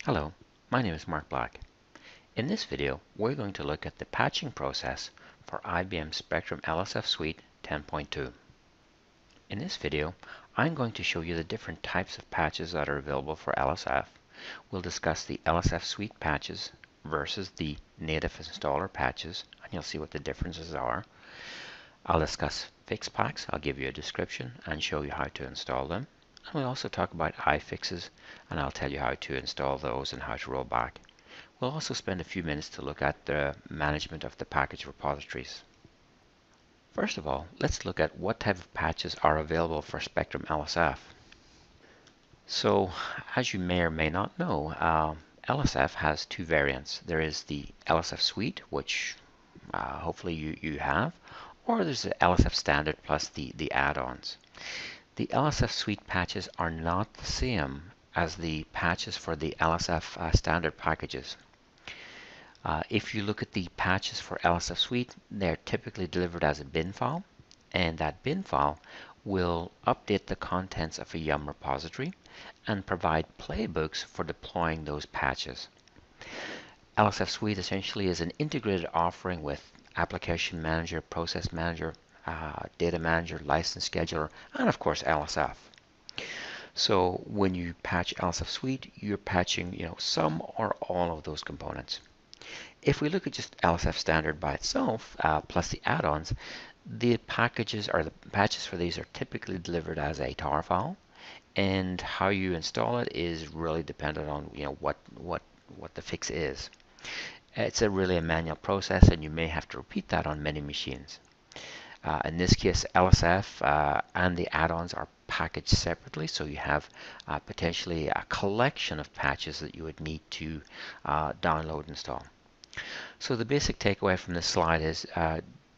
Hello, my name is Mark Black. In this video, we're going to look at the patching process for IBM Spectrum LSF Suite 10.2. In this video, I'm going to show you the different types of patches that are available for LSF. We'll discuss the LSF Suite patches versus the native installer patches, and you'll see what the differences are. I'll discuss fix packs. I'll give you a description and show you how to install them. And we'll also talk about iFixes, and I'll tell you how to install those and how to roll back. We'll also spend a few minutes to look at the management of the package repositories. First of all, let's look at what type of patches are available for Spectrum LSF. So, as you may or may not know, LSF has two variants. There is the LSF Suite, which hopefully you have, or there's the LSF Standard plus the add-ons. The LSF Suite patches are not the same as the patches for the LSF standard packages. If you look at the patches for LSF Suite, they're typically delivered as a bin file, and that bin file will update the contents of a Yum repository and provide playbooks for deploying those patches. LSF Suite essentially is an integrated offering with Application Manager, Process Manager, Data Manager, License Scheduler, and of course LSF. So when you patch LSF Suite, you're patching some or all of those components. If we look at just LSF Standard by itself, plus the add-ons, the patches for these are typically delivered as a tar file, and how you install it is really dependent on what the fix is. It's really a manual process, and you may have to repeat that on many machines. In this case, LSF and the add-ons are packaged separately, so you have potentially a collection of patches that you would need to download and install. So the basic takeaway from this slide is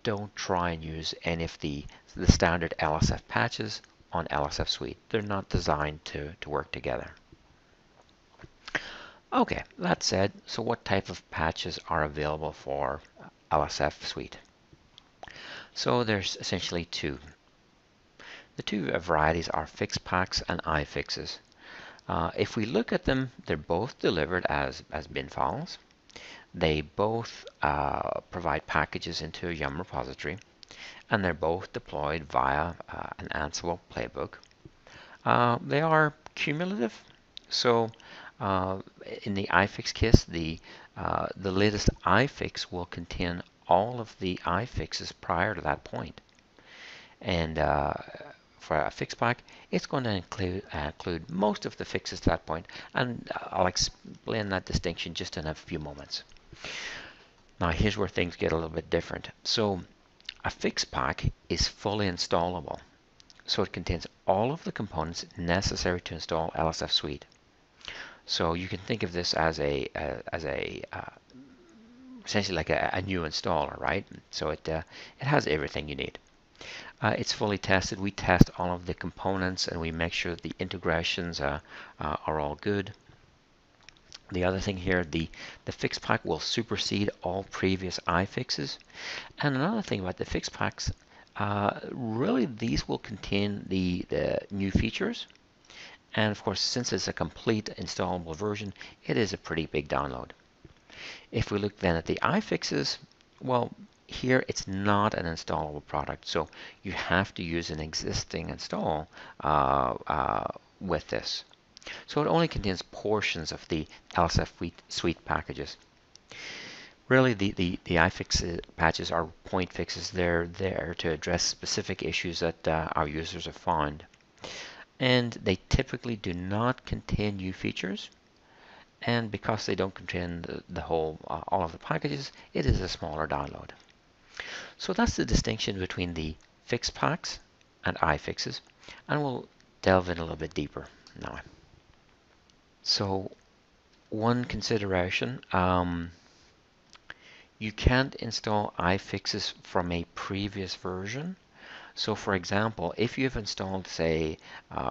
don't try and use any of the standard LSF patches on LSF Suite. They're not designed to work together. Okay, that said, so what type of patches are available for LSF Suite? So there's essentially two. The two varieties are fix packs and iFixes. If we look at them, they're both delivered as bin files. They both provide packages into a Yum repository, and they're both deployed via an Ansible playbook. They are cumulative, so in the iFix case, the latest iFix will contain all of the iFixes prior to that point. And for a fix pack, it's going to include most of the fixes to that point, and I'll explain that distinction just in a few moments. Now here's where things get a little bit different. So a fix pack is fully installable. So it contains all of the components necessary to install LSF Suite. So you can think of this as essentially like a new installer, right? So it has everything you need. It's fully tested. We test all of the components and we make sure that the integrations are all good. The other thing here, the fix pack will supersede all previous iFixes. And another thing about the fix packs, really these will contain the new features. And of course, since it's a complete installable version, it is a pretty big download. If we look then at the iFixes, well, here it's not an installable product, so you have to use an existing install with this. So it only contains portions of the LSF Suite packages. Really, the iFix patches are point fixes. They're there to address specific issues that our users have found. And they typically do not contain new features. And because they don't contain all of the packages, it is a smaller download. So that's the distinction between the fix packs and iFixes, and we'll delve in a little bit deeper now. So one consideration, you can't install iFixes from a previous version. So for example, if you've installed, say,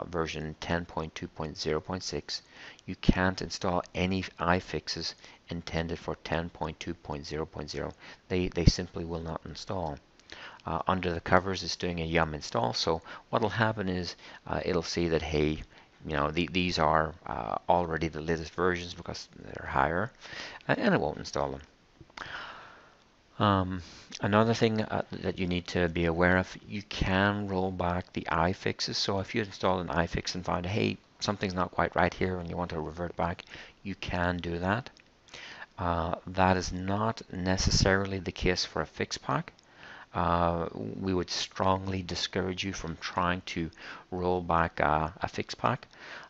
version 10.2.0.6, you can't install any iFixes intended for 10.2.0.0. They simply will not install. Under the covers, it's doing a Yum install, so what will happen is it'll see that, hey, these are already the latest versions because they're higher, and it won't install them. Another thing that you need to be aware of, you can roll back the iFixes. So if you install an iFix and find, hey, something's not quite right here and you want to revert back, you can do that. That is not necessarily the case for a fix pack. We would strongly discourage you from trying to roll back a fix pack.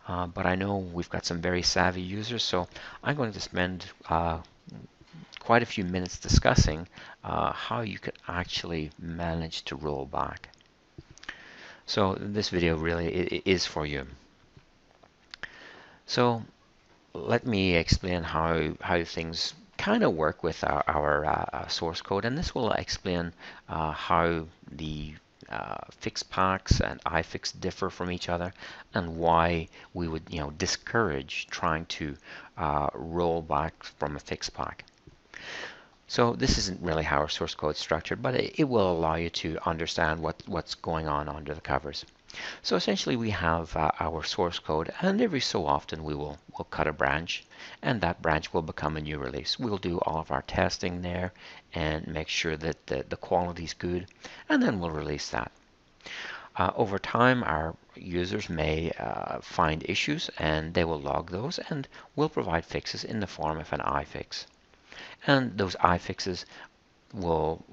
But I know we've got some very savvy users, so I'm going to spend quite a few minutes discussing how you could actually manage to roll back. So this video really is for you. So let me explain how things kind of work with our source code, and this will explain how the fix packs and iFix differ from each other, and why we would discourage trying to roll back from a fix pack. So this isn't really how our source code is structured, but it will allow you to understand what's going on under the covers. So essentially we have our source code, and every so often we'll cut a branch, and that branch will become a new release. We'll do all of our testing there and make sure that the quality is good, and then we'll release that. Over time, our users may find issues, and they will log those, and we'll provide fixes in the form of an iFix. And those iFixes will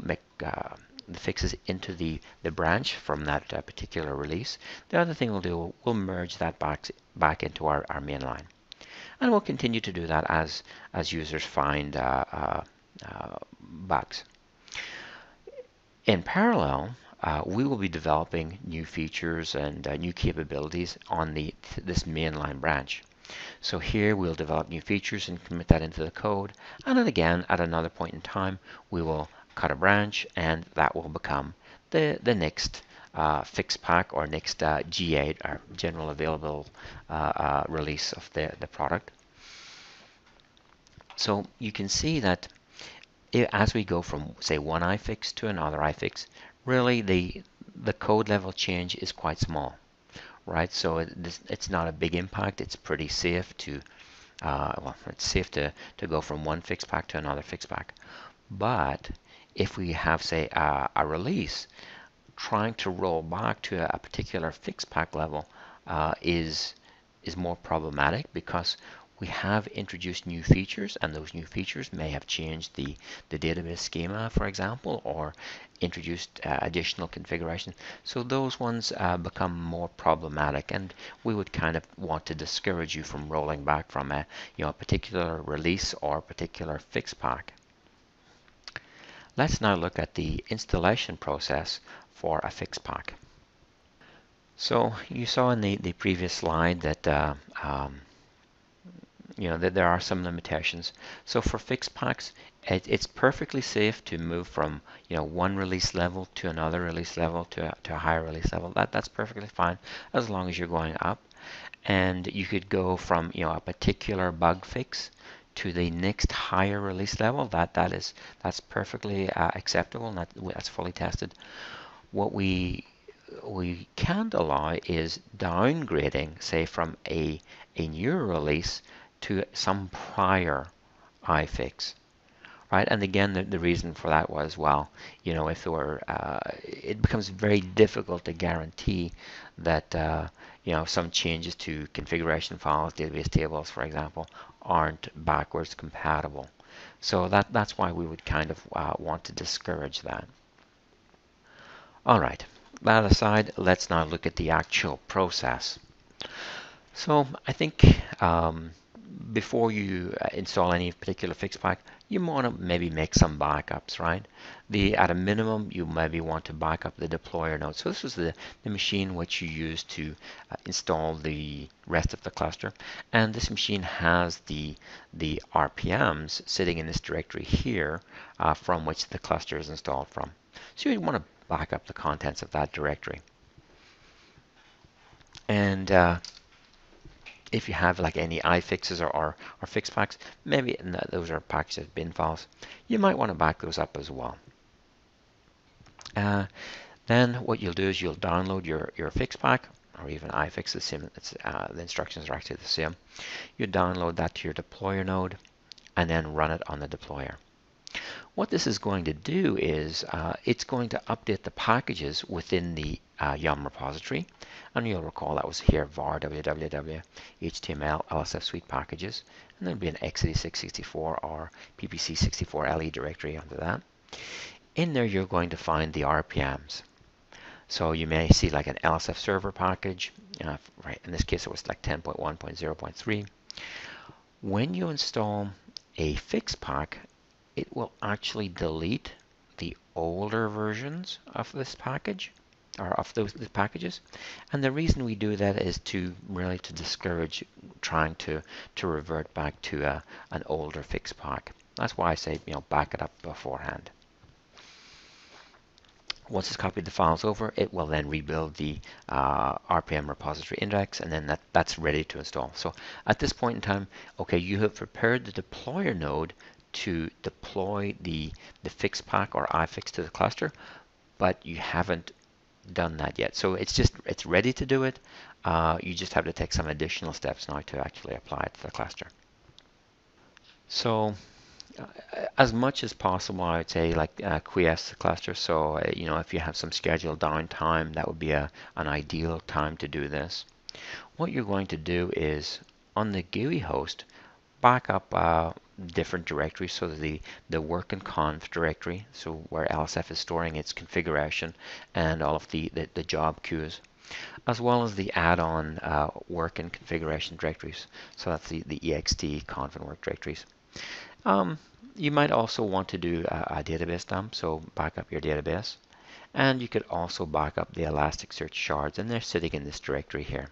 make the fixes into the branch from that particular release. The other thing we'll do, we'll merge that back into our main line. And we'll continue to do that as users find bugs. In parallel, we will be developing new features and new capabilities on this mainline branch. So here we'll develop new features and commit that into the code, and then again at another point in time we will cut a branch, and that will become the next fix pack or next G8 or general available release of the product. So you can see that as we go from, say, one iFix to another iFix, really the code level change is quite small. Right, so it's not a big impact. It's pretty safe to it's safe to go from one fix pack to another fix pack. But if we have, say, a release, trying to roll back to a particular fix pack level is more problematic, because we have introduced new features, and those new features may have changed the database schema, for example, or introduced additional configuration. So those ones become more problematic, and we would kind of want to discourage you from rolling back from a particular release or particular fix pack. Let's now look at the installation process for a fix pack. So you saw in the previous slide that that there are some limitations. So for fix packs, it's perfectly safe to move from one release level to another release level to a higher release level. That's perfectly fine as long as you're going up. And you could go from a particular bug fix to the next higher release level. That's perfectly acceptable, and that's fully tested. What we can't allow is downgrading, say, from a newer release to some prior iFix, right? And again, the reason for that was, well, if there were, it becomes very difficult to guarantee that some changes to configuration files, database tables, for example, aren't backwards compatible. So that's why we would kind of want to discourage that. All right, that aside, let's now look at the actual process. So I think before you install any particular fix pack, you want to maybe make some backups, right? At a minimum, you maybe want to back up the deployer node. So this is the machine which you use to install the rest of the cluster, and this machine has the RPMs sitting in this directory here from which the cluster is installed from. So you want to back up the contents of that directory. And if you have like any iFixes or fix packs, maybe those are packaged as bin files, you might want to back those up as well. Then what you'll do is you'll download your fix pack, or even iFix, the same. The instructions are actually the same. You download that to your deployer node and then run it on the deployer. What this is going to do is it's going to update the packages within the Yum repository. And you'll recall that was here var www html LSF suite packages. And there'll be an x86-64 or PPC-64 LE directory under that. In there, you're going to find the RPMs. So you may see like an LSF server package. Right, in this case, it was like 10.1.0.3. When you install a fix pack, it will actually delete the older versions of this package, or of those packages. And the reason we do that is to really to discourage trying to revert back to an older fix pack. That's why I say, back it up beforehand. Once it's copied the files over, it will then rebuild the RPM repository index, and then that's ready to install. So at this point in time, okay, you have prepared the deployer node to deploy the fix pack or iFix to the cluster, but you haven't done that yet. So it's ready to do it. You just have to take some additional steps now to actually apply it to the cluster. So as much as possible, I would say quiesce the cluster. So if you have some scheduled downtime, that would be an ideal time to do this. What you're going to do is on the GUI host, back up different directories. So the work and conf directory, so where LSF is storing its configuration and all of the job queues, as well as the add-on work and configuration directories. So that's the ext, conf, and work directories. You might also want to do a database dump, so back up your database. And you could also back up the Elasticsearch shards, and they're sitting in this directory here.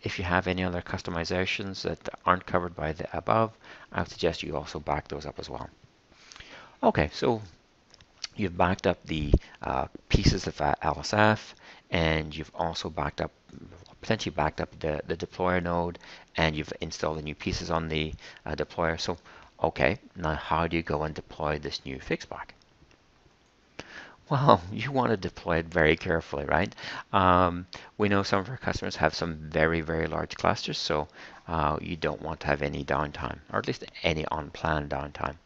If you have any other customizations that aren't covered by the above, I would suggest you also back those up as well. Okay, so you've backed up the pieces of LSF, and you've also potentially backed up the deployer node, and you've installed the new pieces on the deployer. So, okay, now how do you go and deploy this new fix pack? Well, you want to deploy it very carefully, right? We know some of our customers have some very, very large clusters, so you don't want to have any downtime, or at least any unplanned downtime.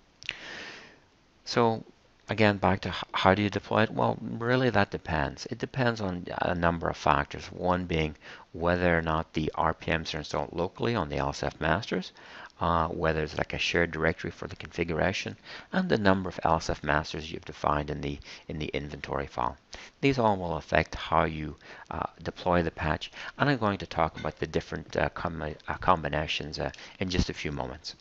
So again, back to how do you deploy it? Well, really that depends. It depends on a number of factors. One being whether or not the RPMs are installed locally on the LSF masters, whether it's like a shared directory for the configuration, and the number of LSF masters you've defined in the inventory file. These all will affect how you deploy the patch, and I'm going to talk about the different combinations in just a few moments.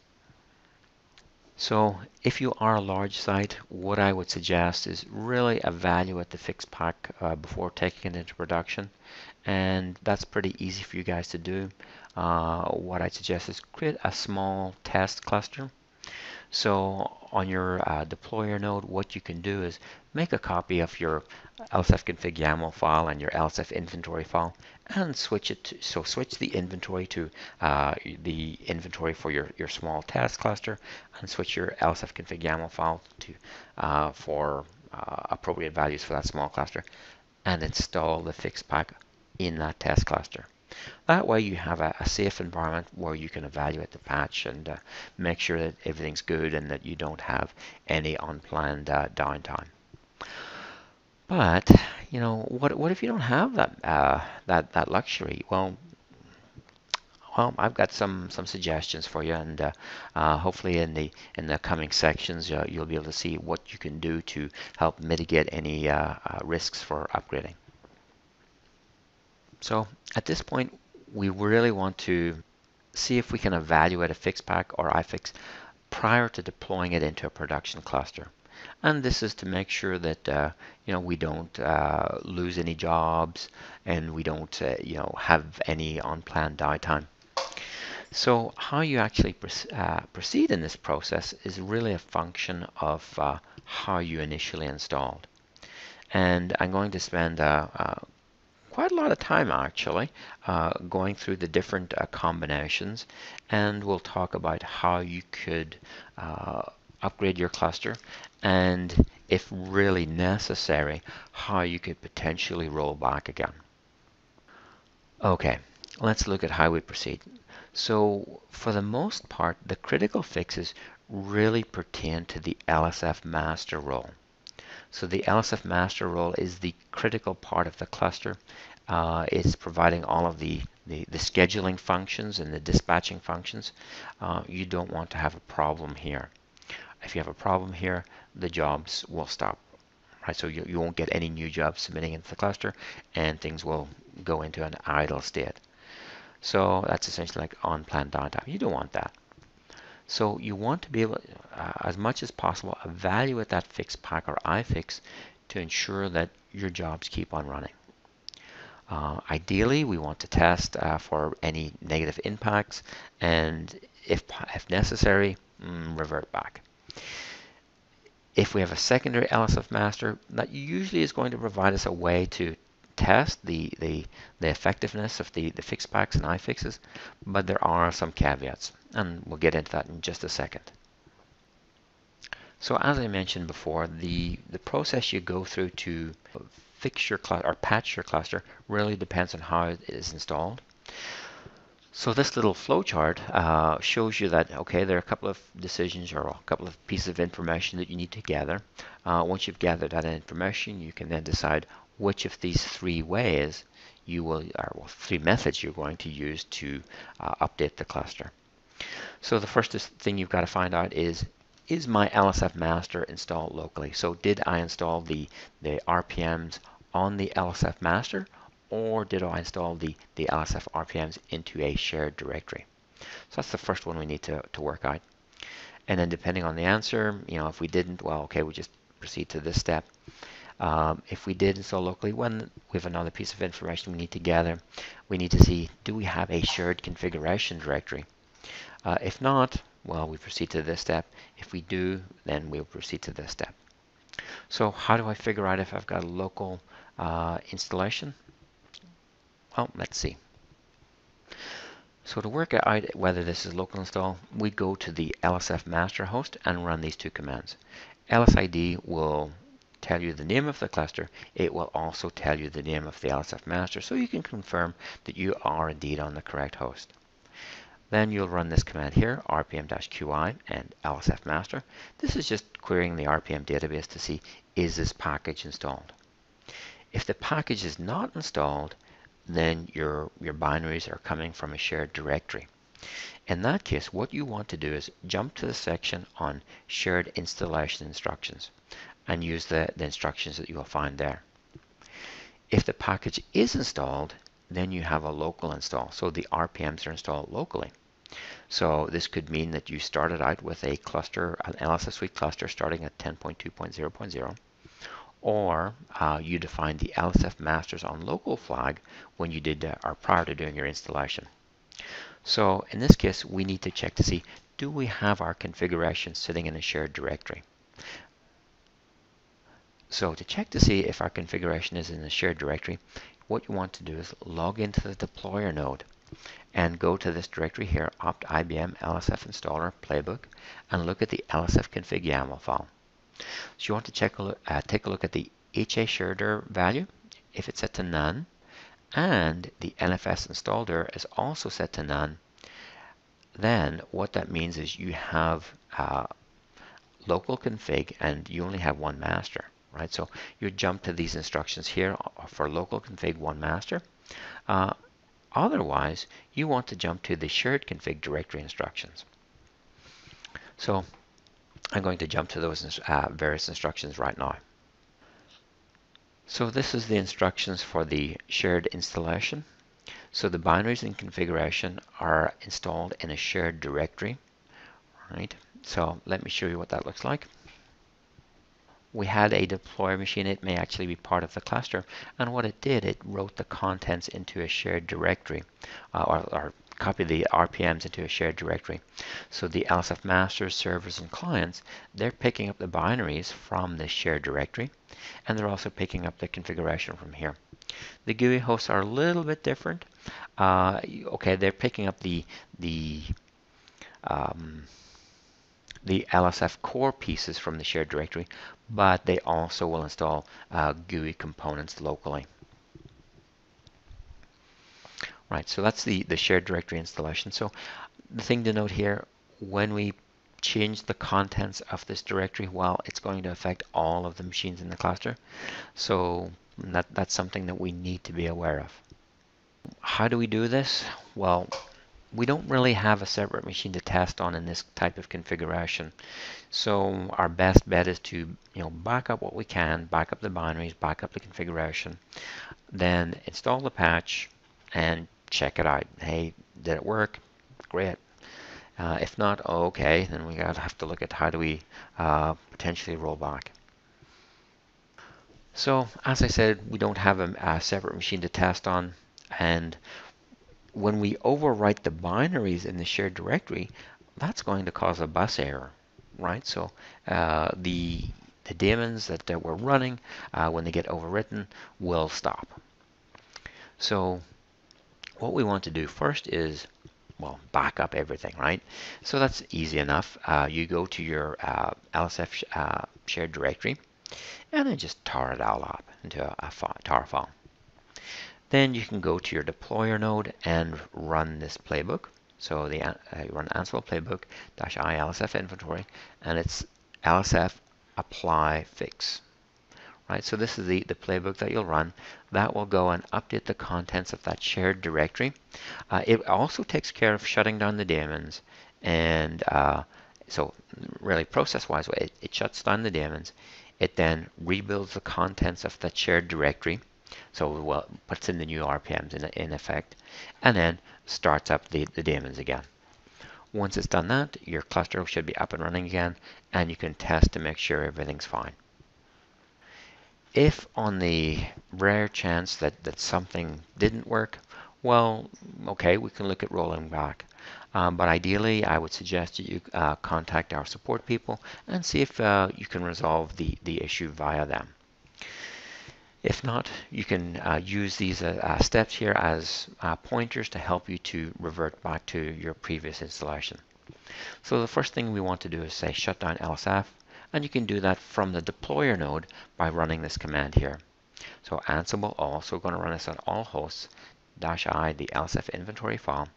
So if you are a large site, what I would suggest is really evaluate the fix pack before taking it into production. And that's pretty easy for you guys to do. What I'd suggest is create a small test cluster. So on your deployer node, what you can do is make a copy of your LSF config YAML file and your LSF inventory file, and switch it so switch the inventory to the inventory for your small test cluster, and switch your LSF config YAML file to for appropriate values for that small cluster, and install the fix pack in that test cluster. That way you have a safe environment where you can evaluate the patch and make sure that everything's good and that you don't have any unplanned downtime. But what if you don't have that luxury? Well, I've got some suggestions for you, and hopefully in the coming sections you'll be able to see what you can do to help mitigate any risks for upgrading. So at this point, we really want to see if we can evaluate a fix pack or iFix prior to deploying it into a production cluster. And this is to make sure that we don't lose any jobs, and we don't have any unplanned downtime. So how you actually proceed in this process is really a function of how you initially installed. And I'm going to spend quite a lot of time actually going through the different combinations, and we'll talk about how you could upgrade your cluster, and if really necessary, how you could potentially roll back again. Okay, let's look at how we proceed. So for the most part, the critical fixes really pertain to the LSF master role. So the LSF master role is the critical part of the cluster. It's providing all of the scheduling functions and the dispatching functions. You don't want to have a problem here. If you have a problem here, the jobs will stop. Right? So you won't get any new jobs submitting into the cluster, and things will go into an idle state. So that's essentially like unplanned downtime. You don't want that. So you want to be able, as much as possible, evaluate that fixed pack or iFix to ensure that your jobs keep on running. Ideally, we want to test for any negative impacts, and if necessary, revert back. If we have a secondary LSF master, that usually is going to provide us a way to test the effectiveness of the fixed packs and iFixes, but there are some caveats, and we'll get into that in just a second. So as I mentioned before, the process you go through to fix your cluster or patch your cluster really depends on how it is installed. So this little flowchart shows you that, okay, there are a couple of decisions or a couple of pieces of information that you need to gather. Once you've gathered that information, you can then decide which of these three ways you will, or well, three methods you're going to use to update the cluster. So the first thing you've got to find out is my LSF master installed locally? So did I install the RPMs on the LSF master, or did I install the LSF RPMs into a shared directory? So that's the first one we need to work out. And then depending on the answer, if we didn't, well, okay, we just proceed to this step. If we did install locally, when we have another piece of information we need to gather, we need to see, do we have a shared configuration directory? If not, well, we proceed to this step. If we do, then we'll proceed to this step. So how do I figure out if I've got a local installation? Well, let's see. So to work out whether this is local install, we go to the LSF master host and run these two commands. LSID will tell you the name of the cluster. It will also tell you the name of the LSF master, so you can confirm that you are indeed on the correct host. Then you'll run this command here, rpm-qi and LSF master. This is just querying the RPM database to see, is this package installed? If the package is not installed, then your binaries are coming from a shared directory. In that case, what you want to do is jump to the section on shared installation instructions and use the instructions that you will find there. If the package is installed, then you have a local install. So the RPMs are installed locally. So this could mean that you started out with a cluster, an LSF suite cluster starting at 10.2.0.0, or you defined the LSF masters on local flag when you did or prior to doing your installation. So in this case, we need to check to see, do we have our configuration sitting in a shared directory? So to check to see if our configuration is in a shared directory, what you want to do is log into the deployer node and go to this directory here, opt IBM LSF installer playbook, and look at the LSF config YAML file. So you want to take a look at the HA shared value, if it's set to none, and the NFS installer is also set to none. Then what that means is you have local config and you only have one master, right? So you jump to these instructions here for local config one master. Otherwise, you want to jump to the shared config directory instructions. So I'm going to jump to those various instructions right now. So this is the instructions for the shared installation. So the binaries and configuration are installed in a shared directory, right? So let me show you what that looks like. We had a deployer machine. It may actually be part of the cluster, and what it did, it wrote the contents into a shared directory, or copied the RPMs into a shared directory. So the LSF masters, servers, and clients, they're picking up the binaries from this shared directory, and they're also picking up the configuration from here. The GUI hosts are a little bit different. Okay, they're picking up the LSF core pieces from the shared directory, but they also will install GUI components locally. Right, so that's the shared directory installation. So the thing to note here, when we change the contents of this directory, well, it's going to affect all of the machines in the cluster. So that's something that we need to be aware of. How do we do this? Well, we don't really have a separate machine to test on in this type of configuration. So our best bet is to back up what we can, back up the binaries, back up the configuration, then install the patch and check it out. Hey, did it work? Great. If not, okay, then we gotta have to look at how do we potentially roll back. So as I said, we don't have a separate machine to test on, and when we overwrite the binaries in the shared directory, that's going to cause a bus error, right? So the daemons that we're running, when they get overwritten, will stop. So what we want to do first is, well, back up everything, right? So that's easy enough. You go to your LSF shared directory and then just tar it all up into a tar file. Then you can go to your deployer node and run this playbook. So you run Ansible playbook -i LSF inventory, and it's LSF apply fix. Right, so this is the playbook that you'll run. That will go and update the contents of that shared directory. It also takes care of shutting down the daemons, and so really process-wise, it shuts down the daemons. It then rebuilds the contents of that shared directory, so well, puts in the new RPMs in effect, and then starts up the daemons again. Once it's done that, your cluster should be up and running again, and you can test to make sure everything's fine. If on the rare chance that something didn't work, well, okay, we can look at rolling back. But ideally, I would suggest that you contact our support people and see if you can resolve the issue via them. If not, you can use these steps here as pointers to help you to revert back to your previous installation. So the first thing we want to do is say shut down LSF, and you can do that from the deployer node by running this command here. So Ansible also going to run this on all hosts -i the LSF inventory file,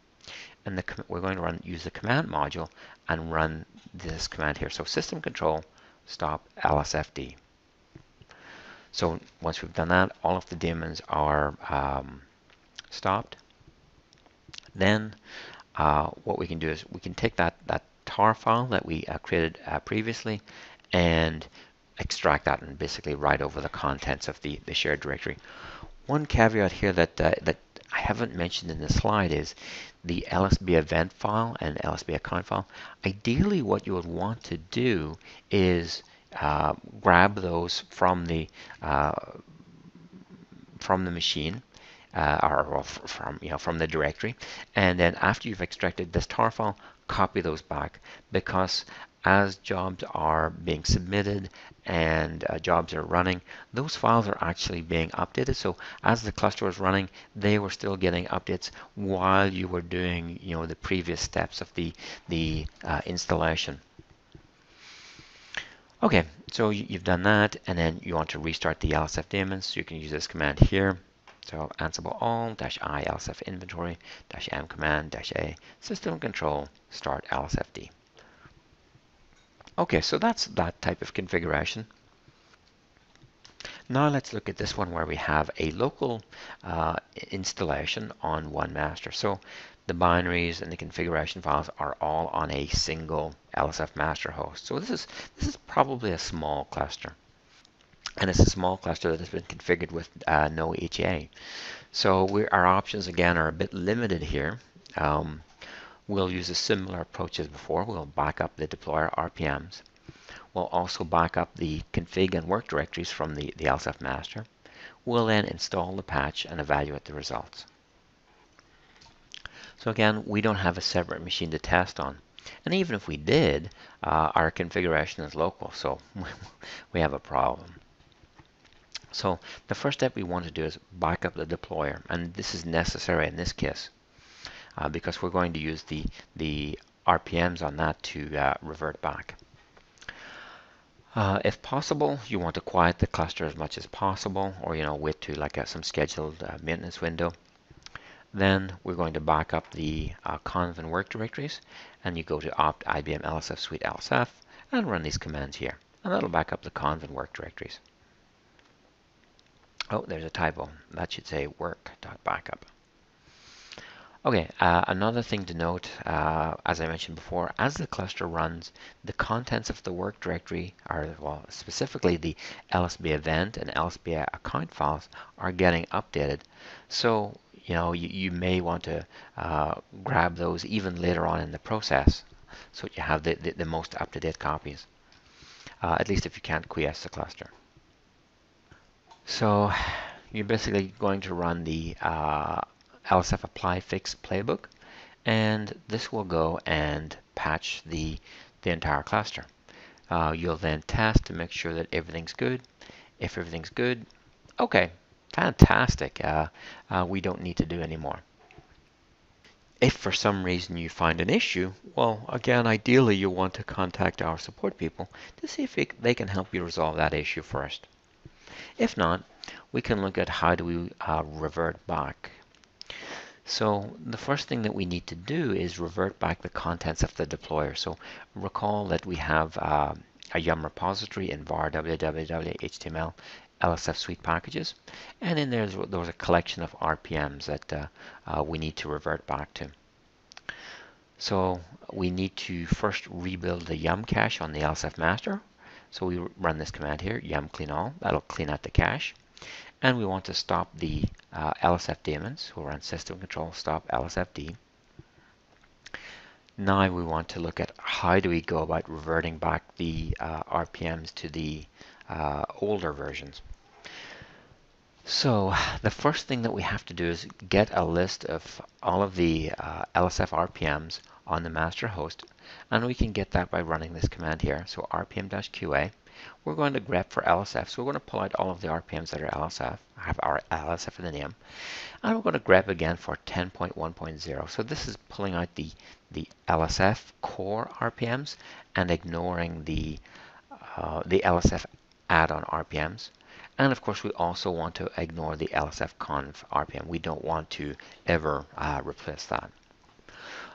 and we're going to use the command module and run this command here. So system control stop LSFD. So once we've done that, all of the daemons are stopped. Then what we can do is we can take that tar file that we created previously and extract that and basically write over the contents of the shared directory. One caveat here that I haven't mentioned in the slide is the LSB event file and LSB account file. Ideally, what you would want to do is grab those from the machine, or from the directory, and then after you've extracted this tar file, copy those back, because as jobs are being submitted and jobs are running, those files are actually being updated. So as the cluster was running, they were still getting updates while you were doing the previous steps of the installation. Okay, so you've done that, and then you want to restart the LSF daemons, so you can use this command here. So Ansible all -i LSF inventory -m command -a system control start LSFD. Okay, so that's that type of configuration. Now let's look at this one where we have a local installation on one master. So the binaries and the configuration files are all on a single LSF master host. So this is probably a small cluster. And it's a small cluster that has been configured with no HA. So our options again are a bit limited here. We'll use a similar approach as before. We'll back up the deployer RPMs. We'll also back up the config and work directories from the LSF master. We'll then install the patch and evaluate the results. So again, we don't have a separate machine to test on. And even if we did, our configuration is local, so we have a problem. So the first step we want to do is back up the deployer, and this is necessary in this case because we're going to use the RPMs on that to revert back. If possible, you want to quiet the cluster as much as possible, or wait to like some scheduled maintenance window. Then we're going to back up the conv and work directories, and you go to opt IBM LSF Suite LSF and run these commands here. And that'll back up the conv and work directories. Oh, there's a typo. That should say work.backup. Okay, another thing to note, as I mentioned before, as the cluster runs, the contents of the work directory, are, well, specifically the LSB event and LSB account files, are getting updated. So, you may want to grab those even later on in the process, so you have the most up-to-date copies, at least if you can't quiesce the cluster. So, you're basically going to run the LSF apply fix playbook, and this will go and patch the entire cluster. You'll then test to make sure that everything's good. If everything's good, okay, fantastic. We don't need to do any more. If for some reason you find an issue, well, again, ideally you want to contact our support people to see if they can help you resolve that issue first. If not, we can look at how do we revert back. So the first thing that we need to do is revert back the contents of the deployer. So recall that we have a yum repository in var www.html LSF suite packages, and in there was a collection of RPMs that we need to revert back to. So we need to first rebuild the yum cache on the LSF master. So we run this command here, yum clean all. That'll clean out the cache. And we want to stop the LSF daemons. We'll run system control stop LSFD. Now we want to look at how do we go about reverting back the RPMs to the older versions. So the first thing that we have to do is get a list of all of the LSF RPMs on the master host, and we can get that by running this command here. So rpm-qa. We're going to grep for LSF, so we're going to pull out all of the RPMs that are LSF, have our LSF in the name, and we're going to grep again for 10.1.0. So this is pulling out the LSF core RPMs and ignoring the LSF add-on RPMs. And of course, we also want to ignore the LSF conv RPM. We don't want to ever replace that.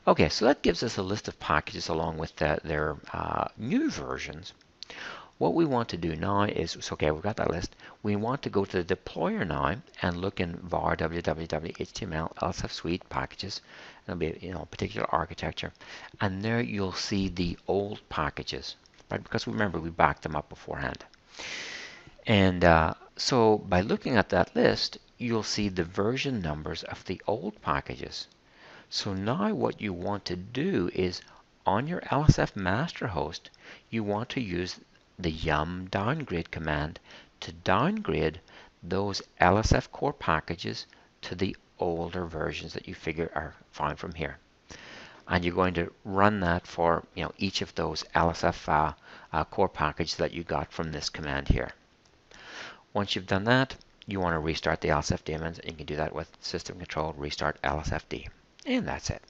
Okay, so that gives us a list of packages along with their new versions. What we want to do now is, so okay, we've got that list. We want to go to the deployer now and look in var www.html LSF suite packages. It'll be a particular architecture, and there you'll see the old packages, right? Because remember we backed them up beforehand. And so by looking at that list, you'll see the version numbers of the old packages. So now what you want to do is on your LSF master host, you want to use the yum downgrade command to downgrade those LSF core packages to the older versions that you figure are found from here. And you're going to run that for each of those LSF core packages that you got from this command here. Once you've done that, you want to restart the LSF daemons, and you can do that with system control restart LSFD. And that's it.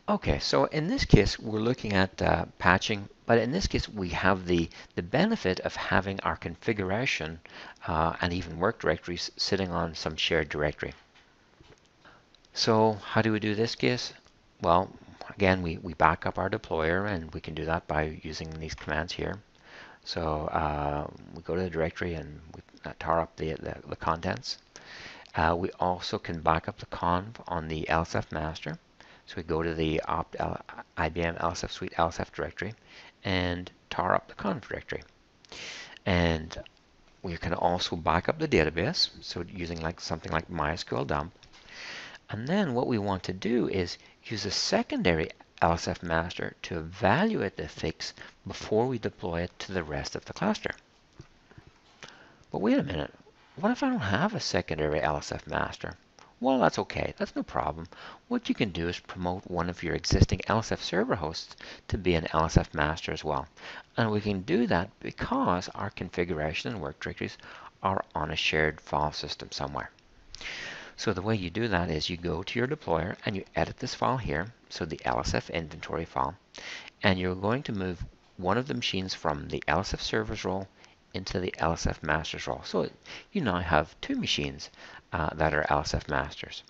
Okay, so in this case, we're looking at patching, but in this case, we have the benefit of having our configuration and even work directories sitting on some shared directory. So how do we do this case? Well, again, we back up our deployer, and we can do that by using these commands here. So we go to the directory and we tar up the contents. We also can back up the conv on the LSF master. So we go to the opt IBM LSF Suite LSF directory and tar up the conv directory. And we can also back up the database, so using something like MySQL dump. And then what we want to do is use a secondary LSF master to evaluate the fix before we deploy it to the rest of the cluster. But wait a minute, what if I don't have a secondary LSF master? Well, that's okay. That's no problem. What you can do is promote one of your existing LSF server hosts to be an LSF master as well. And we can do that because our configuration and work directories are on a shared file system somewhere. So the way you do that is you go to your deployer and you edit this file here, so the LSF inventory file, and you're going to move one of the machines from the LSF servers role into the LSF masters role. So you now have two machines that are LSF masters.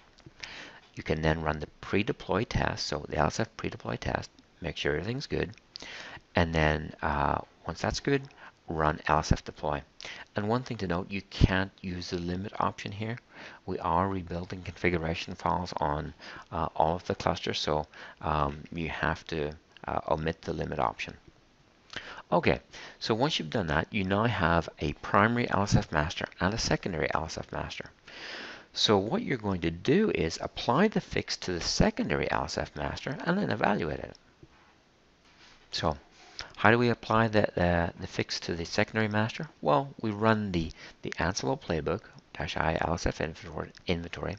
You can then run the pre-deploy test, so the LSF pre-deploy test, make sure everything's good, and then once that's good, run LSF deploy. And one thing to note, you can't use the limit option here. We are rebuilding configuration files on all of the clusters, so you have to omit the limit option. Okay, so once you've done that, you now have a primary LSF master and a secondary LSF master. So what you're going to do is apply the fix to the secondary LSF master and then evaluate it. So how do we apply the fix to the secondary master? Well, we run the Ansible playbook -i LSF inventory,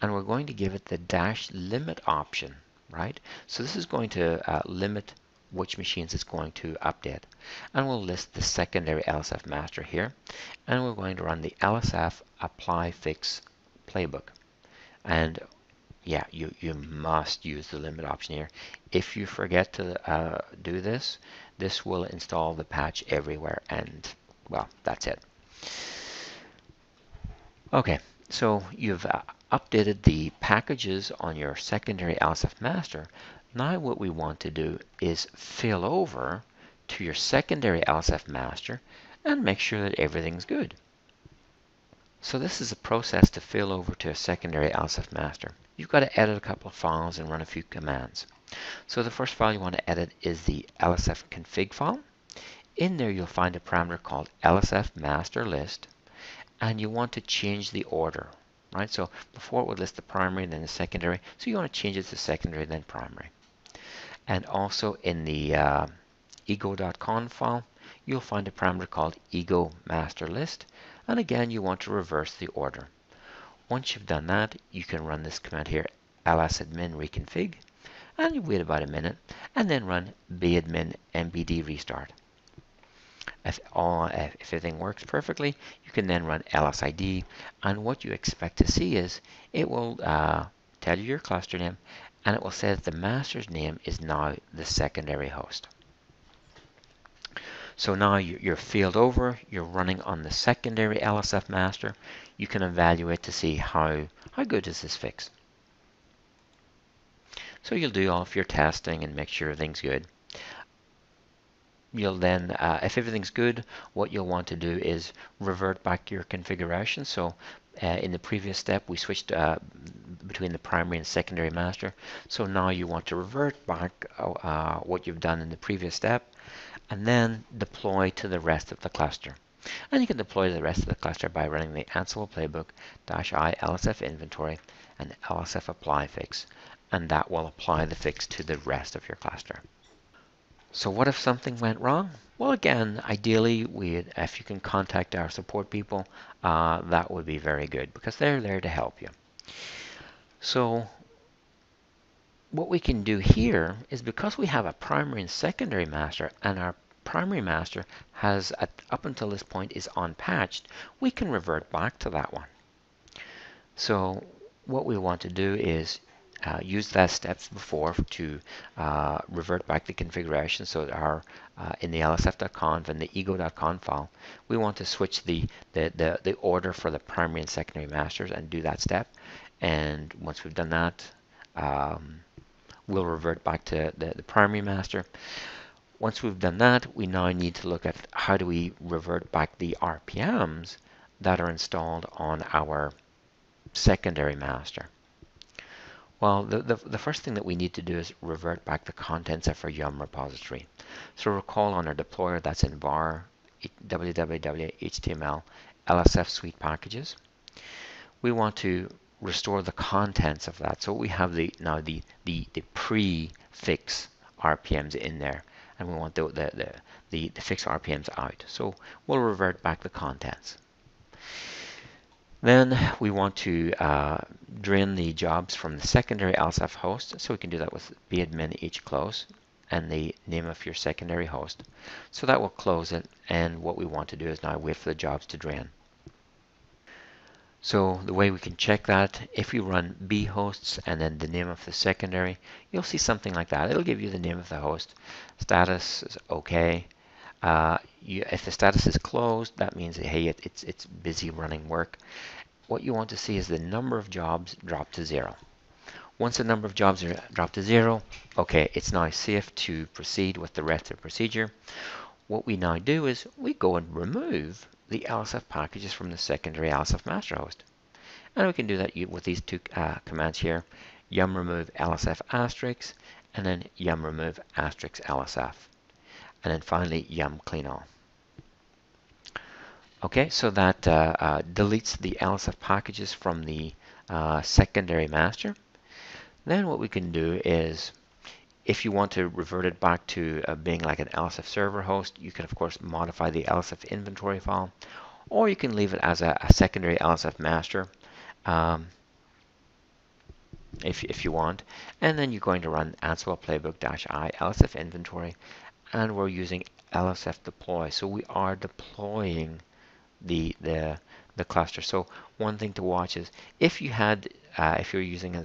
and we're going to give it the -limit option, right? So this is going to limit which machines it's going to update. And we'll list the secondary LSF master here, and we're going to run the LSF apply fix playbook. And yeah, you must use the limit option here. If you forget to do this, this will install the patch everywhere, and well, that's it. Okay, so you've updated the packages on your secondary LSF master. Now what we want to do is fill over to your secondary LSF master and make sure that everything's good. So this is a process to fill over to a secondary LSF master. You've got to edit a couple of files and run a few commands. So the first file you want to edit is the LSF config file. In there you'll find a parameter called LSF master list, and you want to change the order, right? So before it would list the primary and then the secondary, so you want to change it to secondary then primary. And also in the ego.conf file, you'll find a parameter called ego master list, and again you want to reverse the order. Once you've done that, you can run this command here, lsadmin reconfig, and you wait about a minute, and then run badmin mbd restart. If everything works perfectly, you can then run lsid, and what you expect to see is it will tell you your cluster name, and it will say that the master's name is now the secondary host. So now you're failed over, you're running on the secondary LSF master. You can evaluate to see how good is this fix. So you'll do all of your testing and make sure everything's good. You'll then, if everything's good, what you'll want to do is revert back your configuration. So in the previous step, we switched between the primary and secondary master. So now you want to revert back what you've done in the previous step, and then deploy to the rest of the cluster. And you can deploy to the rest of the cluster by running the Ansible playbook -i LSF inventory and LSF apply fix, and that will apply the fix to the rest of your cluster. So what if something went wrong? Well, again, ideally, if you can contact our support people, that would be very good because they're there to help you. So what we can do here is, because we have a primary and secondary master, and our primary master has, up until this point, is unpatched, we can revert back to that one. So what we want to do is use that steps before to revert back the configuration. So our in the lsf.conf and the ego.conf file, we want to switch the order for the primary and secondary masters and do that step. And once we've done that, we'll revert back to the primary master. Once we've done that, we now need to look at how do we revert back the RPMs that are installed on our secondary master. Well, the first thing that we need to do is revert back the contents of our yum repository. So recall on our deployer, that's in var www.html LSF suite packages. We want to restore the contents of that. So we have now the pre-fix RPMs in there, and we want the fix RPMs out. So we'll revert back the contents. Then we want to drain the jobs from the secondary LSF host. So we can do that with badmin hclose and the name of your secondary host. So that will close it, and what we want to do is now wait for the jobs to drain. So the way we can check that, if you run bhosts and then the name of the secondary, you'll see something like that. It'll give you the name of the host. Status is okay. If the status is closed, that means that, hey, it's busy running work. what you want to see is the number of jobs drop to 0. Once the number of jobs are dropped to 0, okay, it's now safe to proceed with the rest of the procedure. What we now do is we go and remove the LSF packages from the secondary LSF master host. And we can do that with these two commands here, yum remove LSF asterisk, and then yum remove asterisk LSF. And then finally yum clean all. Okay, so that deletes the LSF packages from the secondary master. Then what we can do is, if you want to revert it back to being like an LSF server host, you can of course modify the LSF inventory file, or you can leave it as a secondary LSF master if you want. And then you're going to run Ansible playbook-i LSF inventory, and we're using LSF deploy. So we are deploying the cluster. So one thing to watch is if you had if you're using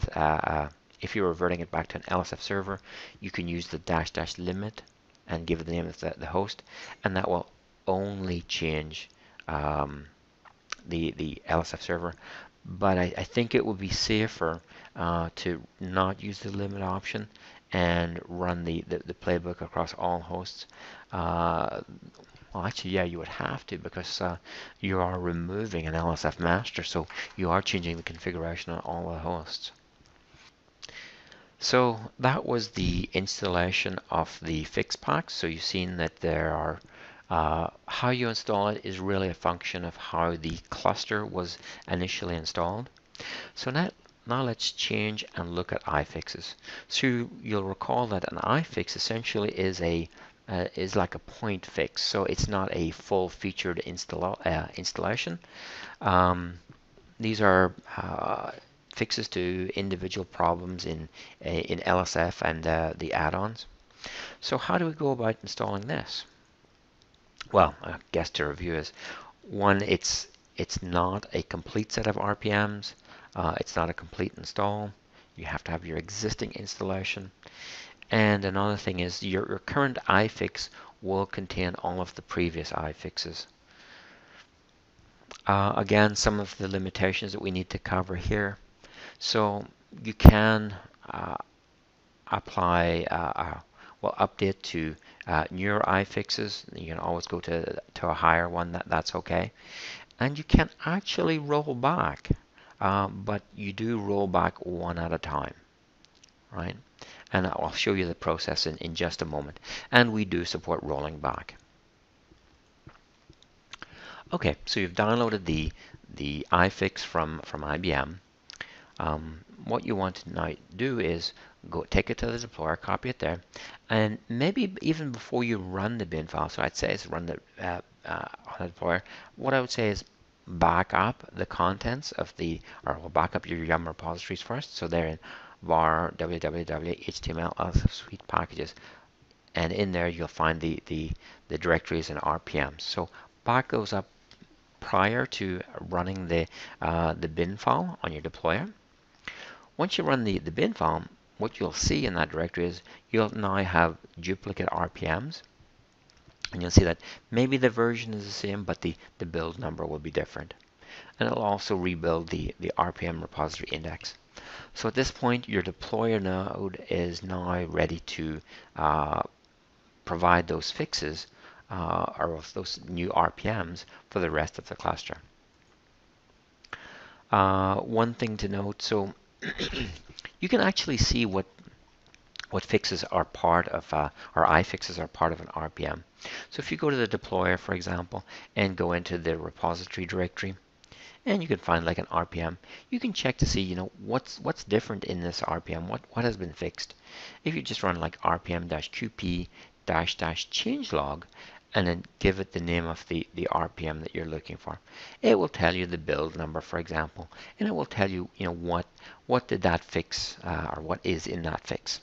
if you're reverting it back to an LSF server, you can use the -- limit and give it the name of the host, and that will only change the LSF server. But I think it would be safer to not use the limit option and run the playbook across all hosts. Well, actually, yeah, you would have to, because you are removing an LSF master, so you are changing the configuration on all the hosts. So that was the installation of the fix pack. So you've seen that there are how you install it is really a function of how the cluster was initially installed. So now let's change and look at iFixes. So you'll recall that an iFix essentially is is like a point fix. So it's not a full-featured installation. These are fixes to individual problems in LSF and the add-ons. So how do we go about installing this? Well, I guess to review is, one, it's not a complete set of RPMs. It's not a complete install. You have to have your existing installation. And another thing is your current iFix will contain all of the previous iFixes. Again, some of the limitations that we need to cover here. So you can apply, update to newer iFixes. You can always go to a higher one. That's okay. And you can actually roll back, but you do roll back one at a time, right? And I'll show you the process in just a moment. And we do support rolling back. Okay, so you've downloaded the iFix from IBM. What you want to now do is go take it to the deployer, copy it there, and maybe even before you run the bin file, so I'd say it's run on the deployer, what I would say is back up the contents of or back up your yum repositories first. So they're in var www html LSF suite packages, and in there you'll find the directories and RPMs. So back those up prior to running the bin file on your deployer. Once you run the bin file, what you'll see in that directory is you'll now have duplicate RPMs. And you'll see that maybe the version is the same, but the build number will be different. And it'll also rebuild the RPM repository index. So at this point, your deployer node is now ready to provide those fixes or those new RPMs for the rest of the cluster. One thing to note, so you can actually see what fixes are part of, or iFixes are part of an RPM. So if you go to the deployer, for example, and go into the repository directory, and you can find like an RPM, you can check to see, what's different in this RPM, what has been fixed. If you just run like rpm-qp --changelog, and then give it the name of the RPM that you're looking for, it will tell you the build number, for example, and it will tell you, what did that fix, or what is in that fix.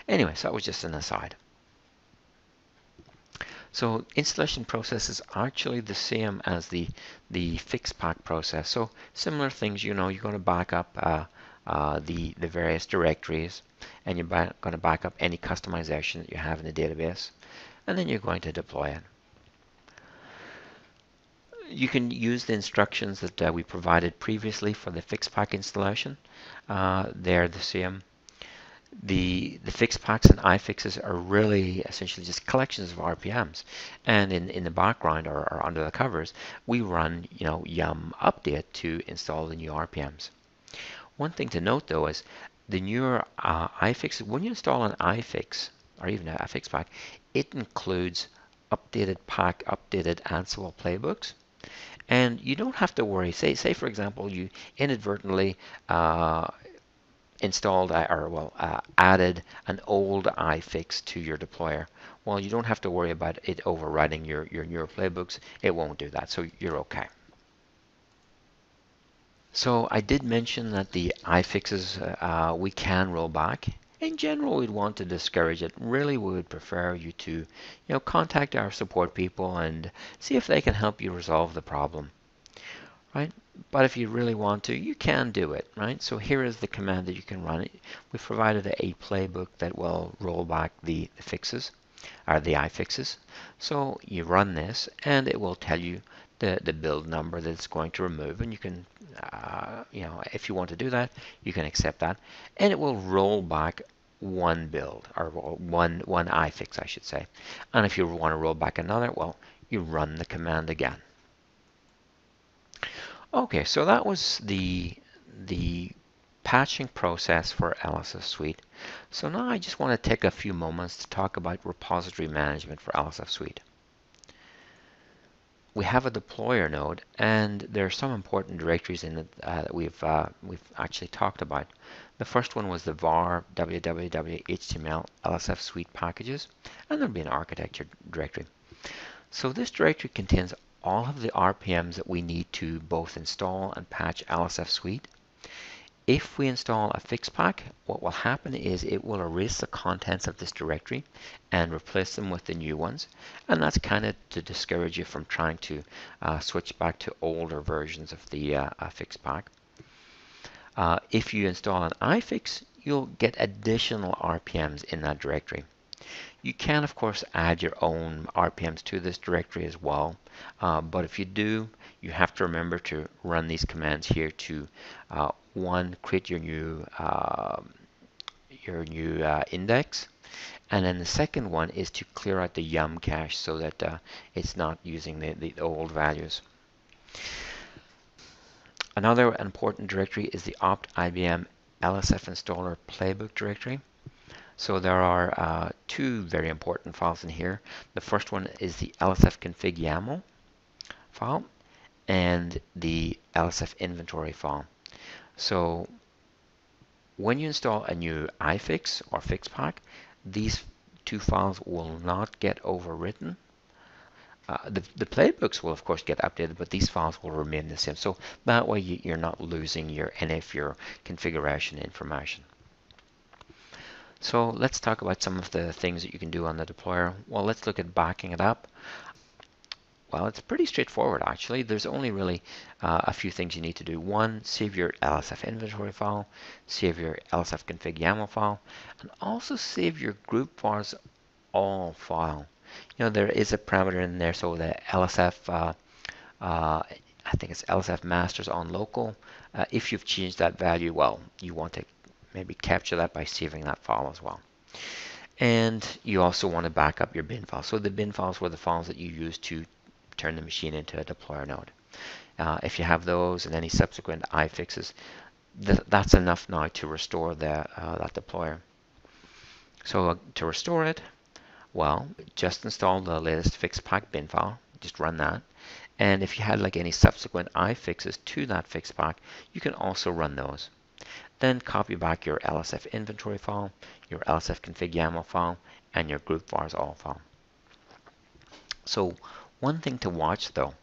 Anyway, so that was just an aside. So installation process is actually the same as the fix pack process. So similar things, you're going to back up the various directories, and you're going to back up any customization that you have in the database, and then you're going to deploy it. You can use the instructions that we provided previously for the fixed pack installation. They're the same. The fixed packs and iFixes are really essentially just collections of RPMs, and in the background or under the covers, we run yum update to install the new RPMs. One thing to note though is the newer iFix, when you install an iFix or even a fixed pack, it includes updated pack, updated Ansible playbooks. And you don't have to worry. Say for example, you inadvertently installed added an old iFix to your deployer. Well, you don't have to worry about it overriding your newer playbooks. It won't do that, so you're okay. So I did mention that the iFixes we can roll back. In general, we'd want to discourage it. Really, we would prefer you to, contact our support people and see if they can help you resolve the problem, right? But if you really want to, you can do it, right? So here is the command that you can run. We've provided a playbook that will roll back the fixes, or the iFixes. So you run this, and it will tell you the build number that it's going to remove, and you can, if you want to do that, you can accept that, and it will roll back one build, or one iFix, I should say. And if you want to roll back another, well, you run the command again. Okay, so that was the patching process for LSF Suite. So now I just want to take a few moments to talk about repository management for LSF Suite. We have a deployer node, and there are some important directories in it that we've actually talked about. The first one was the var www html LSF Suite packages, and there'll be an architecture directory. So this directory contains all of the RPMs that we need to both install and patch LSF Suite. If we install a fixed pack, what will happen is it will erase the contents of this directory and replace them with the new ones. And that's kind of to discourage you from trying to switch back to older versions of the fixed pack. If you install an iFix, you'll get additional RPMs in that directory. You can, of course, add your own RPMs to this directory as well. But if you do, you have to remember to run these commands here to one, create your new index, and then the second one is to clear out the yum cache so that it's not using the old values. Another important directory is the opt IBM LSF installer playbook directory. So there are two very important files in here. The first one is the LSF config YAML file and the LSF inventory file. So when you install a new iFix or fixed pack, these two files will not get overwritten. The playbooks will of course get updated, but these files will remain the same. So that way you're not losing any of your configuration information. So let's talk about some of the things that you can do on the deployer. Well, let's look at backing it up. Well, it's pretty straightforward actually. There's only really a few things you need to do. One, save your LSF inventory file, save your LSF config YAML file, and also save your group vars all file. There is a parameter in there, so the LSF, I think it's LSF masters on local. If you've changed that value, well, you want to maybe capture that by saving that file as well. And you also want to back up your bin files. So the bin files were the files that you use to turn the machine into a deployer node. If you have those and any subsequent iFixes, that's enough now to restore that deployer. So to restore it, well, just install the latest fixed pack bin file. Just run that. And if you had like any subsequent iFixes to that fixed pack, you can also run those. Then copy back your LSF inventory file, your LSF config YAML file, and your group vars all file. So one thing to watch though,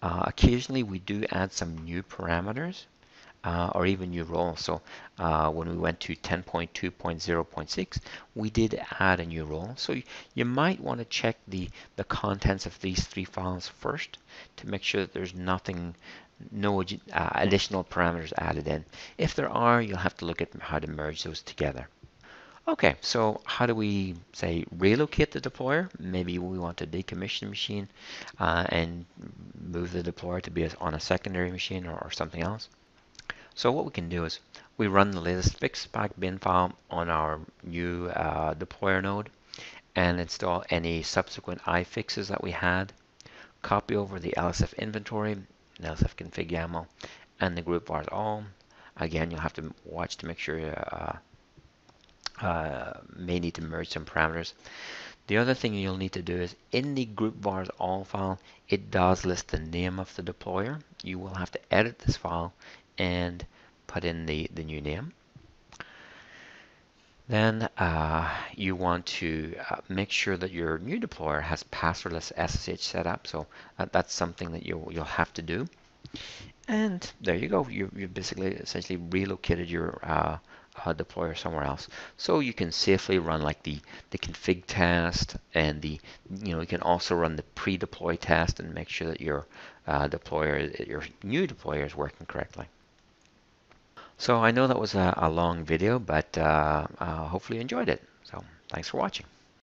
occasionally we do add some new parameters or even new roles. So when we went to 10.2.0.6, we did add a new role. So you might want to check the contents of these three files first to make sure that there's no additional parameters added in. If there are, you'll have to look at how to merge those together. Okay, so how do we say relocate the deployer? Maybe we want to decommission the machine and move the deployer to be on a secondary machine or something else. So what we can do is we run the latest fixpack bin file on our new deployer node and install any subsequent iFixes that we had. Copy over the LSF inventory, LSF config YAML, and the group vars all. Again, you'll have to watch to make sure may need to merge some parameters. The other thing you'll need to do is in the group vars all file, it does list the name of the deployer. You will have to edit this file and put in the new name. Then you want to make sure that your new deployer has passwordless SSH set up. So that's something that you'll have to do. And there you go. You basically essentially relocated your deployer somewhere else. So you can safely run like the config test and you can also run the pre-deploy test and make sure that your your new deployer is working correctly. So I know that was a long video, but hopefully you enjoyed it. So thanks for watching.